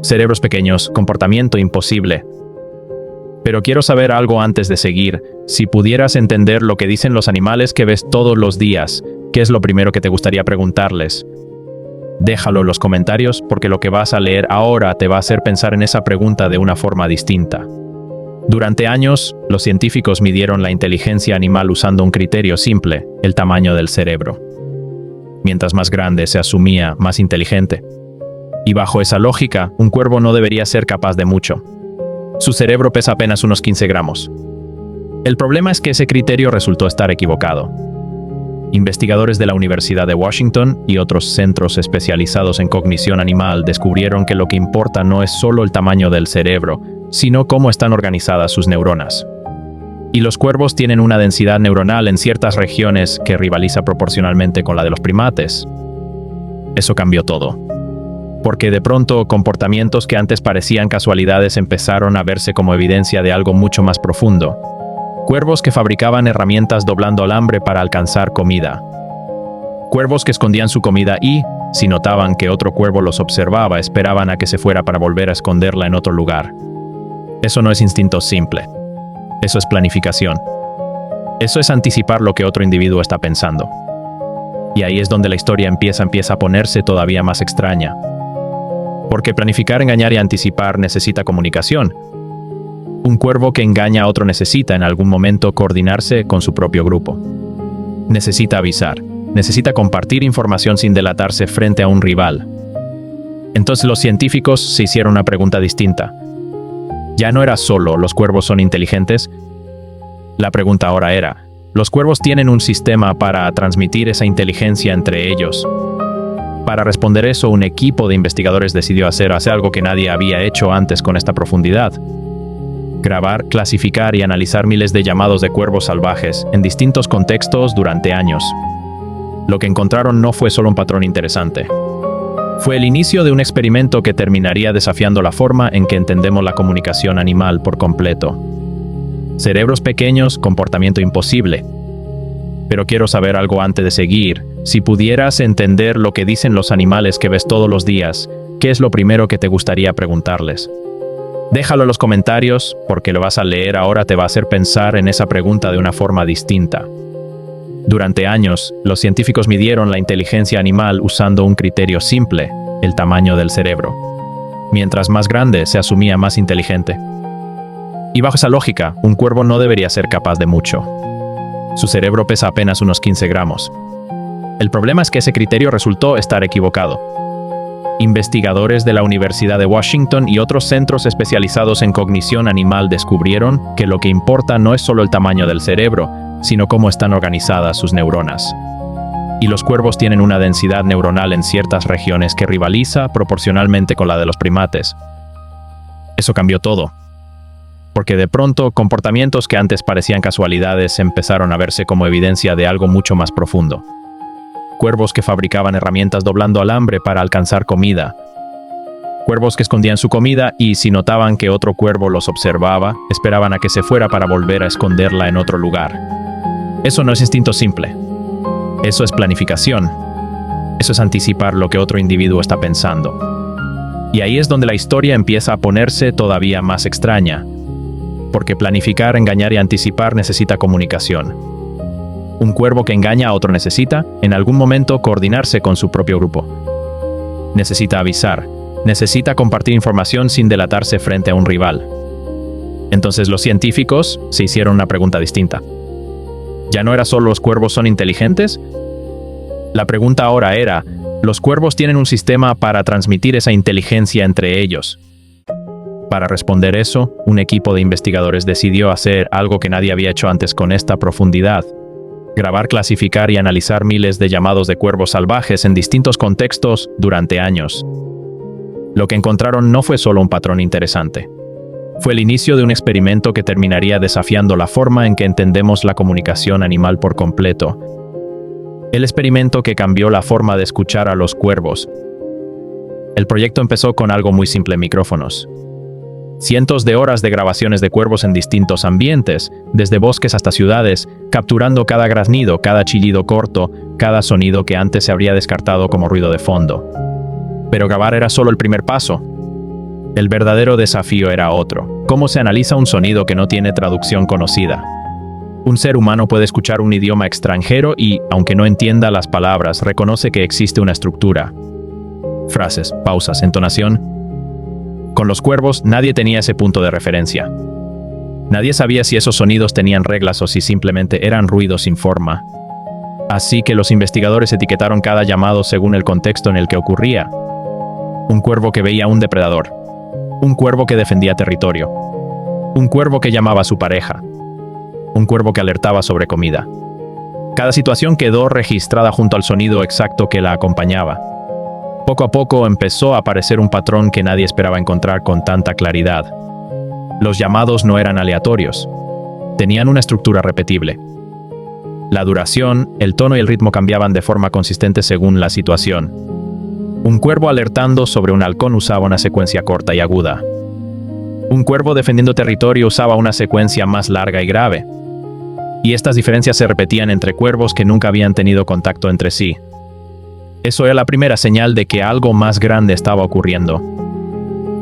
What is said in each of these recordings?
Cerebros pequeños, comportamiento imposible. Pero quiero saber algo antes de seguir. Si pudieras entender lo que dicen los animales que ves todos los días, ¿qué es lo primero que te gustaría preguntarles? Déjalo en los comentarios porque lo que vas a leer ahora te va a hacer pensar en esa pregunta de una forma distinta. Durante años, los científicos midieron la inteligencia animal usando un criterio simple, el tamaño del cerebro. Mientras más grande se asumía, más inteligente. Y bajo esa lógica, un cuervo no debería ser capaz de mucho. Su cerebro pesa apenas unos 15 gramos. El problema es que ese criterio resultó estar equivocado. Investigadores de la Universidad de Washington y otros centros especializados en cognición animal descubrieron que lo que importa no es solo el tamaño del cerebro, sino cómo están organizadas sus neuronas. Y los cuervos tienen una densidad neuronal en ciertas regiones que rivaliza proporcionalmente con la de los primates. Eso cambió todo. Porque de pronto comportamientos que antes parecían casualidades empezaron a verse como evidencia de algo mucho más profundo. Cuervos que fabricaban herramientas doblando alambre para alcanzar comida. Cuervos que escondían su comida y, si notaban que otro cuervo los observaba, esperaban a que se fuera para volver a esconderla en otro lugar. Eso no es instinto simple. Eso es planificación. Eso es anticipar lo que otro individuo está pensando. Y ahí es donde la historia empieza a ponerse todavía más extraña. Porque planificar, engañar y anticipar necesita comunicación. Un cuervo que engaña a otro necesita en algún momento coordinarse con su propio grupo. Necesita avisar. Necesita compartir información sin delatarse frente a un rival. Entonces los científicos se hicieron una pregunta distinta. Ya no era solo ¿los cuervos son inteligentes? La pregunta ahora era, ¿los cuervos tienen un sistema para transmitir esa inteligencia entre ellos? Para responder eso, un equipo de investigadores decidió hacer algo que nadie había hecho antes con esta profundidad. Grabar, clasificar y analizar miles de llamados de cuervos salvajes en distintos contextos durante años. Lo que encontraron no fue solo un patrón interesante. Fue el inicio de un experimento que terminaría desafiando la forma en que entendemos la comunicación animal por completo. Cerebros pequeños, comportamiento imposible. Pero quiero saber algo antes de seguir. Si pudieras entender lo que dicen los animales que ves todos los días, ¿qué es lo primero que te gustaría preguntarles? Déjalo en los comentarios, porque lo vas a leer ahora te va a hacer pensar en esa pregunta de una forma distinta. Durante años, los científicos midieron la inteligencia animal usando un criterio simple, el tamaño del cerebro. Mientras más grande, se asumía más inteligente. Y bajo esa lógica, un cuervo no debería ser capaz de mucho. Su cerebro pesa apenas unos 15 gramos. El problema es que ese criterio resultó estar equivocado. Investigadores de la Universidad de Washington y otros centros especializados en cognición animal descubrieron que lo que importa no es solo el tamaño del cerebro, sino cómo están organizadas sus neuronas. Y los cuervos tienen una densidad neuronal en ciertas regiones que rivaliza proporcionalmente con la de los primates. Eso cambió todo. Porque de pronto, comportamientos que antes parecían casualidades empezaron a verse como evidencia de algo mucho más profundo. Cuervos que fabricaban herramientas doblando alambre para alcanzar comida. Cuervos que escondían su comida y, si notaban que otro cuervo los observaba, esperaban a que se fuera para volver a esconderla en otro lugar. Eso no es instinto simple. Eso es planificación. Eso es anticipar lo que otro individuo está pensando. Y ahí es donde la historia empieza a ponerse todavía más extraña. Porque planificar, engañar y anticipar necesita comunicación. Un cuervo que engaña a otro necesita, en algún momento, coordinarse con su propio grupo. Necesita avisar. Necesita compartir información sin delatarse frente a un rival. Entonces los científicos se hicieron una pregunta distinta. ¿Ya no era solo los cuervos son inteligentes? La pregunta ahora era, ¿los cuervos tienen un sistema para transmitir esa inteligencia entre ellos? Para responder eso, un equipo de investigadores decidió hacer algo que nadie había hecho antes con esta profundidad. Grabar, clasificar y analizar miles de llamados de cuervos salvajes en distintos contextos durante años. Lo que encontraron no fue solo un patrón interesante. Fue el inicio de un experimento que terminaría desafiando la forma en que entendemos la comunicación animal por completo. El experimento que cambió la forma de escuchar a los cuervos. El proyecto empezó con algo muy simple: micrófonos. Cientos de horas de grabaciones de cuervos en distintos ambientes, desde bosques hasta ciudades, capturando cada graznido, cada chillido corto, cada sonido que antes se habría descartado como ruido de fondo. Pero grabar era solo el primer paso. El verdadero desafío era otro. ¿Cómo se analiza un sonido que no tiene traducción conocida? Un ser humano puede escuchar un idioma extranjero y, aunque no entienda las palabras, reconoce que existe una estructura. Frases, pausas, entonación. Con los cuervos, nadie tenía ese punto de referencia. Nadie sabía si esos sonidos tenían reglas o si simplemente eran ruidos sin forma. Así que los investigadores etiquetaron cada llamado según el contexto en el que ocurría. Un cuervo que veía a un depredador. Un cuervo que defendía territorio. Un cuervo que llamaba a su pareja. Un cuervo que alertaba sobre comida. Cada situación quedó registrada junto al sonido exacto que la acompañaba. Poco a poco empezó a aparecer un patrón que nadie esperaba encontrar con tanta claridad. Los llamados no eran aleatorios. Tenían una estructura repetible. La duración, el tono y el ritmo cambiaban de forma consistente según la situación. Un cuervo alertando sobre un halcón usaba una secuencia corta y aguda. Un cuervo defendiendo territorio usaba una secuencia más larga y grave. Y estas diferencias se repetían entre cuervos que nunca habían tenido contacto entre sí. Eso era la primera señal de que algo más grande estaba ocurriendo.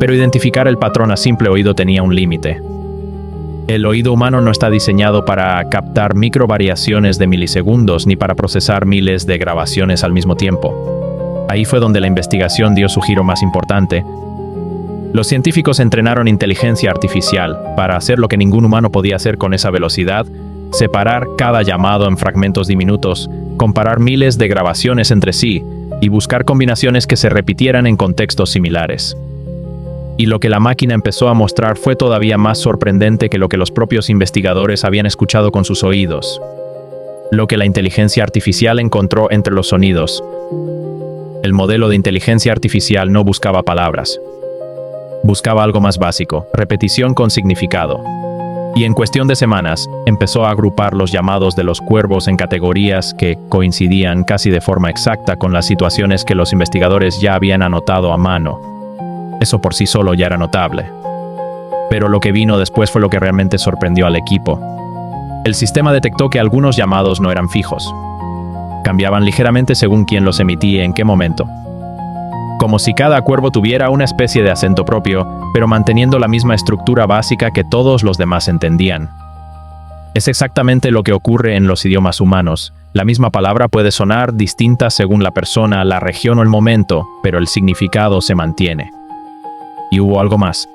Pero identificar el patrón a simple oído tenía un límite. El oído humano no está diseñado para captar microvariaciones de milisegundos ni para procesar miles de grabaciones al mismo tiempo. Ahí fue donde la investigación dio su giro más importante. Los científicos entrenaron inteligencia artificial para hacer lo que ningún humano podía hacer con esa velocidad: separar cada llamado en fragmentos diminutos, comparar miles de grabaciones entre sí y buscar combinaciones que se repitieran en contextos similares. Y lo que la máquina empezó a mostrar fue todavía más sorprendente que lo que los propios investigadores habían escuchado con sus oídos. Lo que la inteligencia artificial encontró entre los sonidos. El modelo de inteligencia artificial no buscaba palabras. Buscaba algo más básico, repetición con significado. Y en cuestión de semanas, empezó a agrupar los llamados de los cuervos en categorías que coincidían casi de forma exacta con las situaciones que los investigadores ya habían anotado a mano. Eso por sí solo ya era notable. Pero lo que vino después fue lo que realmente sorprendió al equipo. El sistema detectó que algunos llamados no eran fijos. Cambiaban ligeramente según quién los emitía y en qué momento. Como si cada cuervo tuviera una especie de acento propio, pero manteniendo la misma estructura básica que todos los demás entendían. Es exactamente lo que ocurre en los idiomas humanos. La misma palabra puede sonar distinta según la persona, la región o el momento, pero el significado se mantiene. Y hubo algo más.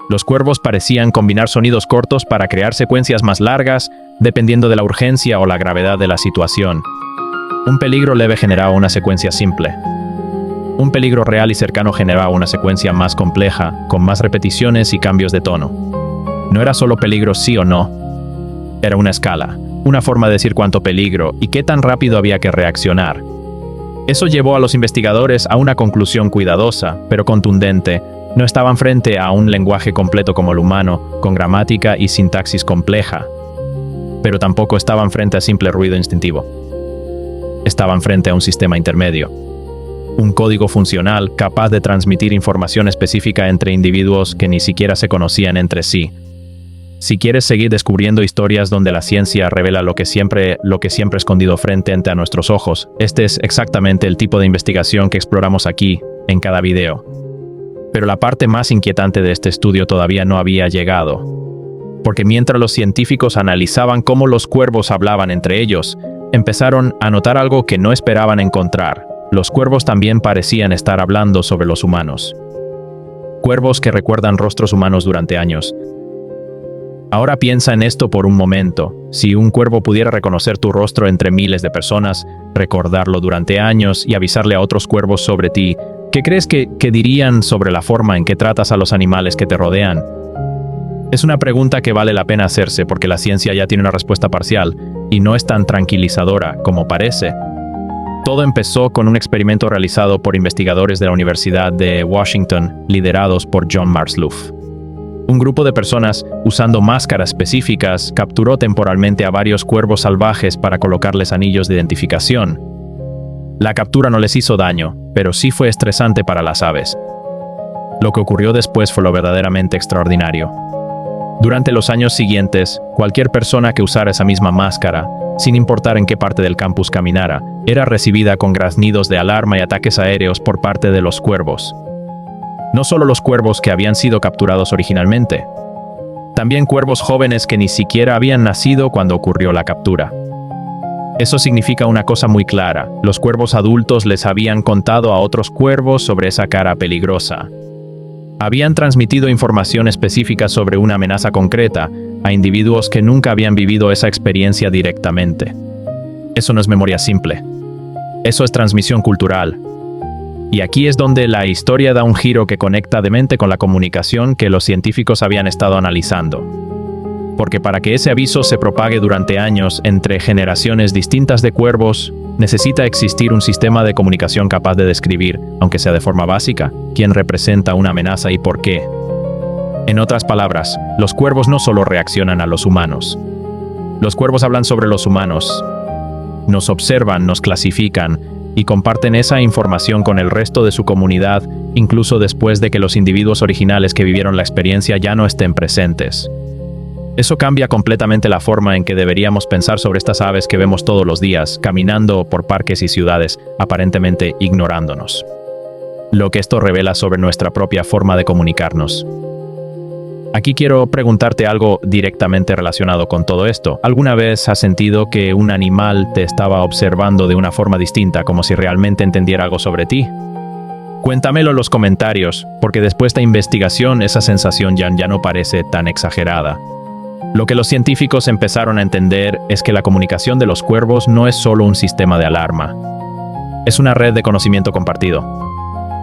Los cuervos parecían combinar sonidos cortos para crear secuencias más largas, dependiendo de la urgencia o la gravedad de la situación. Un peligro leve generaba una secuencia simple. Un peligro real y cercano generaba una secuencia más compleja, con más repeticiones y cambios de tono. No era solo peligro sí o no. Era una escala, una forma de decir cuánto peligro y qué tan rápido había que reaccionar. Eso llevó a los investigadores a una conclusión cuidadosa, pero contundente. No estaban frente a un lenguaje completo como el humano, con gramática y sintaxis compleja. Pero tampoco estaban frente a simple ruido instintivo. Estaban frente a un sistema intermedio. Un código funcional capaz de transmitir información específica entre individuos que ni siquiera se conocían entre sí. Si quieres seguir descubriendo historias donde la ciencia revela lo que siempre escondido frente a nuestros ojos, este es exactamente el tipo de investigación que exploramos aquí, en cada video. Pero la parte más inquietante de este estudio todavía no había llegado. Porque mientras los científicos analizaban cómo los cuervos hablaban entre ellos, empezaron a notar algo que no esperaban encontrar. Los cuervos también parecían estar hablando sobre los humanos. Cuervos que recuerdan rostros humanos durante años. Ahora piensa en esto por un momento. Si un cuervo pudiera reconocer tu rostro entre miles de personas, recordarlo durante años y avisarle a otros cuervos sobre ti, ¿qué crees que dirían sobre la forma en que tratas a los animales que te rodean? Es una pregunta que vale la pena hacerse porque la ciencia ya tiene una respuesta parcial y no es tan tranquilizadora como parece. Todo empezó con un experimento realizado por investigadores de la Universidad de Washington, liderados por John Marsluff. Un grupo de personas, usando máscaras específicas, capturó temporalmente a varios cuervos salvajes para colocarles anillos de identificación. La captura no les hizo daño, pero sí fue estresante para las aves. Lo que ocurrió después fue lo verdaderamente extraordinario. Durante los años siguientes, cualquier persona que usara esa misma máscara, sin importar en qué parte del campus caminara, era recibida con graznidos de alarma y ataques aéreos por parte de los cuervos. No solo los cuervos que habían sido capturados originalmente, también cuervos jóvenes que ni siquiera habían nacido cuando ocurrió la captura. Eso significa una cosa muy clara: los cuervos adultos les habían contado a otros cuervos sobre esa cara peligrosa. Habían transmitido información específica sobre una amenaza concreta a individuos que nunca habían vivido esa experiencia directamente. Eso no es memoria simple. Eso es transmisión cultural. Y aquí es donde la historia da un giro que conecta de mente con la comunicación que los científicos habían estado analizando. Porque para que ese aviso se propague durante años entre generaciones distintas de cuervos, necesita existir un sistema de comunicación capaz de describir, aunque sea de forma básica, quién representa una amenaza y por qué. En otras palabras, los cuervos no solo reaccionan a los humanos. Los cuervos hablan sobre los humanos, nos observan, nos clasifican y comparten esa información con el resto de su comunidad, incluso después de que los individuos originales que vivieron la experiencia ya no estén presentes. Eso cambia completamente la forma en que deberíamos pensar sobre estas aves que vemos todos los días, caminando por parques y ciudades, aparentemente ignorándonos. Lo que esto revela sobre nuestra propia forma de comunicarnos. Aquí quiero preguntarte algo directamente relacionado con todo esto. ¿Alguna vez has sentido que un animal te estaba observando de una forma distinta, como si realmente entendiera algo sobre ti? Cuéntamelo en los comentarios, porque después de esta investigación esa sensación ya no parece tan exagerada. Lo que los científicos empezaron a entender es que la comunicación de los cuervos no es solo un sistema de alarma. Es una red de conocimiento compartido.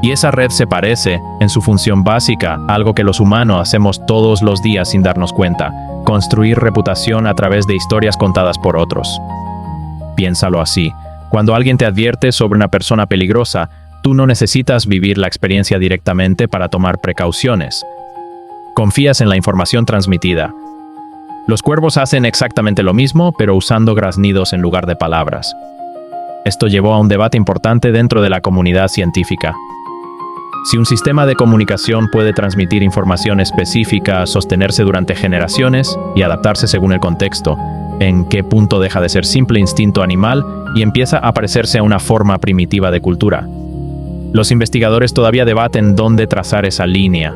Y esa red se parece, en su función básica, a algo que los humanos hacemos todos los días sin darnos cuenta: construir reputación a través de historias contadas por otros. Piénsalo así: cuando alguien te advierte sobre una persona peligrosa, tú no necesitas vivir la experiencia directamente para tomar precauciones. Confías en la información transmitida. Los cuervos hacen exactamente lo mismo, pero usando graznidos en lugar de palabras. Esto llevó a un debate importante dentro de la comunidad científica. Si un sistema de comunicación puede transmitir información específica, sostenerse durante generaciones y adaptarse según el contexto, ¿en qué punto deja de ser simple instinto animal y empieza a parecerse a una forma primitiva de cultura? Los investigadores todavía debaten dónde trazar esa línea.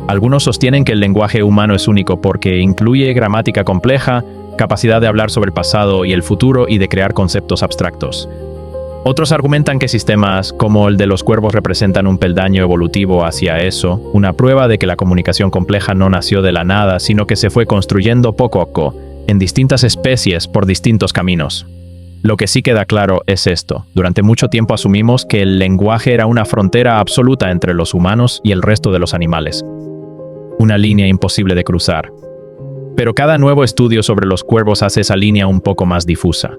Algunos sostienen que el lenguaje humano es único porque incluye gramática compleja, capacidad de hablar sobre el pasado y el futuro y de crear conceptos abstractos. Otros argumentan que sistemas como el de los cuervos representan un peldaño evolutivo hacia eso, una prueba de que la comunicación compleja no nació de la nada, sino que se fue construyendo poco a poco, en distintas especies por distintos caminos. Lo que sí queda claro es esto: durante mucho tiempo asumimos que el lenguaje era una frontera absoluta entre los humanos y el resto de los animales. Una línea imposible de cruzar. Pero cada nuevo estudio sobre los cuervos hace esa línea un poco más difusa.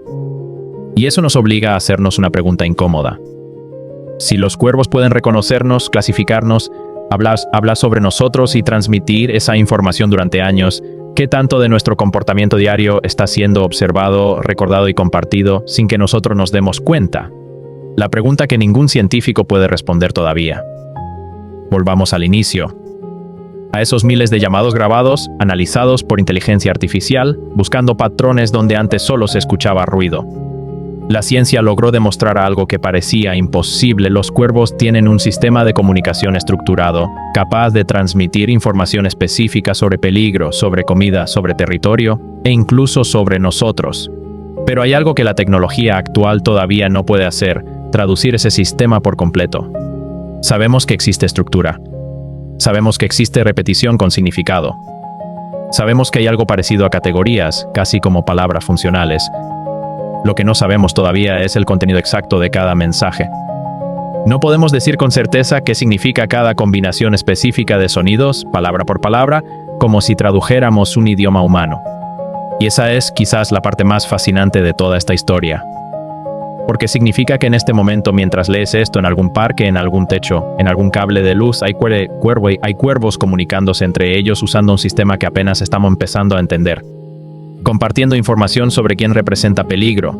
Y eso nos obliga a hacernos una pregunta incómoda. Si los cuervos pueden reconocernos, clasificarnos, hablar sobre nosotros y transmitir esa información durante años, ¿qué tanto de nuestro comportamiento diario está siendo observado, recordado y compartido sin que nosotros nos demos cuenta? La pregunta que ningún científico puede responder todavía. Volvamos al inicio. A esos miles de llamados grabados, analizados por inteligencia artificial, buscando patrones donde antes solo se escuchaba ruido. La ciencia logró demostrar algo que parecía imposible: los cuervos tienen un sistema de comunicación estructurado, capaz de transmitir información específica sobre peligro, sobre comida, sobre territorio e incluso sobre nosotros. Pero hay algo que la tecnología actual todavía no puede hacer: traducir ese sistema por completo. Sabemos que existe estructura. Sabemos que existe repetición con significado. Sabemos que hay algo parecido a categorías, casi como palabras funcionales. Lo que no sabemos todavía es el contenido exacto de cada mensaje. No podemos decir con certeza qué significa cada combinación específica de sonidos, palabra por palabra, como si tradujéramos un idioma humano. Y esa es quizás la parte más fascinante de toda esta historia. Porque significa que en este momento, mientras lees esto en algún parque, en algún techo, en algún cable de luz, hay cuervos comunicándose entre ellos usando un sistema que apenas estamos empezando a entender. Compartiendo información sobre quién representa peligro,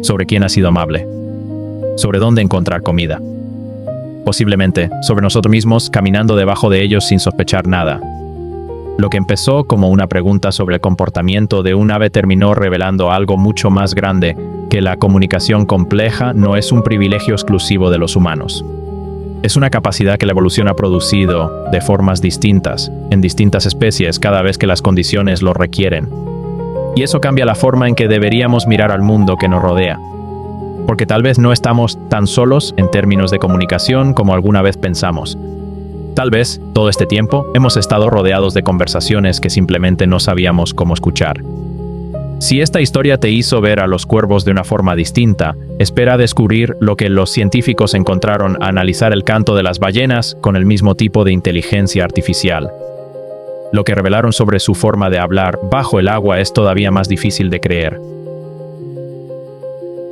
sobre quién ha sido amable, sobre dónde encontrar comida. Posiblemente sobre nosotros mismos, caminando debajo de ellos sin sospechar nada. Lo que empezó como una pregunta sobre el comportamiento de un ave terminó revelando algo mucho más grande: que la comunicación compleja no es un privilegio exclusivo de los humanos. Es una capacidad que la evolución ha producido de formas distintas, en distintas especies, cada vez que las condiciones lo requieren. Y eso cambia la forma en que deberíamos mirar al mundo que nos rodea. Porque tal vez no estamos tan solos en términos de comunicación como alguna vez pensamos. Tal vez, todo este tiempo, hemos estado rodeados de conversaciones que simplemente no sabíamos cómo escuchar. Si esta historia te hizo ver a los cuervos de una forma distinta, espera descubrir lo que los científicos encontraron al analizar el canto de las ballenas con el mismo tipo de inteligencia artificial. Lo que revelaron sobre su forma de hablar bajo el agua es todavía más difícil de creer.